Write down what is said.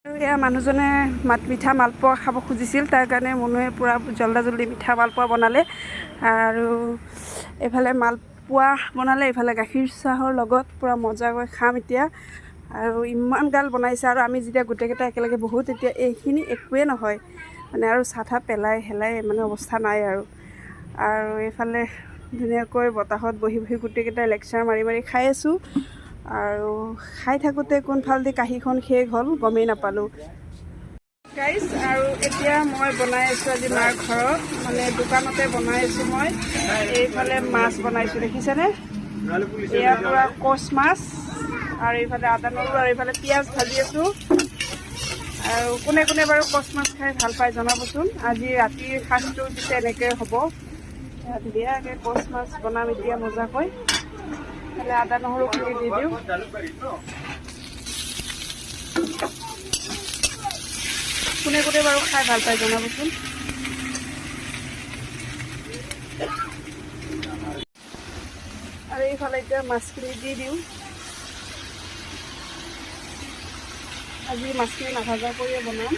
এয়া মানুহজনে মিঠা মালপোৱা খাব খুজিছিল, তাৰ কাৰণে মনুৱে পূৰা জল্দি মিঠা মালপোৱা বনালে। আৰু এইফালে মালপোৱা বনালে, এইফালে গাখীৰ চাহৰ লগত পূৰা মজাকৈ খাম এতিয়া। আৰু ইমান গাল বনাইছে, আৰু আমি যেতিয়া গোটেইকেইটা একেলগে বহোঁ তেতিয়া এইখিনি একোৱেই নহয় মানে, আৰু চাহ পেলাই মানে অৱস্থা নাই আৰু এইফালে ধুনীয়াকৈ বতাহত বহি গোটেইকেইটাই লেকচাৰ মাৰি খাই আছোঁ। আৰু খাই থাকোঁতে কোনফালেদি কাঁহীখন শেষ হ'ল গমেই নাপালোঁ গাইজ। আৰু এতিয়া মই বনাই আছোঁ আজি মাৰ ঘৰত, মানে দোকানতে বনাই আছোঁ মই। এইফালে মাছ বনাইছোঁ, দেখিছেনে? এয়া পূৰা কচ মাছ, আৰু এইফালে আদা নহৰু, আৰু এইফালে পিঁয়াজ ভাজি আছোঁ। আৰু কোনে কোনে বাৰু কচ মাছ খাই ভাল পায় জনাবচোন। আজি ৰাতিৰ সাঁজটো পিছে এনেকৈ হ'ব, ধুনীয়াকৈ কচ মাছ বনাম এতিয়া মজাকৈ। এইফালে আদা নহৰুখিনি দি দিওঁ। কোনে কোনে বাৰু খাই ভাল পায় জনাবচোন। আৰু এইফালে এতিয়া মাছখিনি দি দিওঁ। আজি মাছখিনি নাভাজা কৰিয়ে বনাম।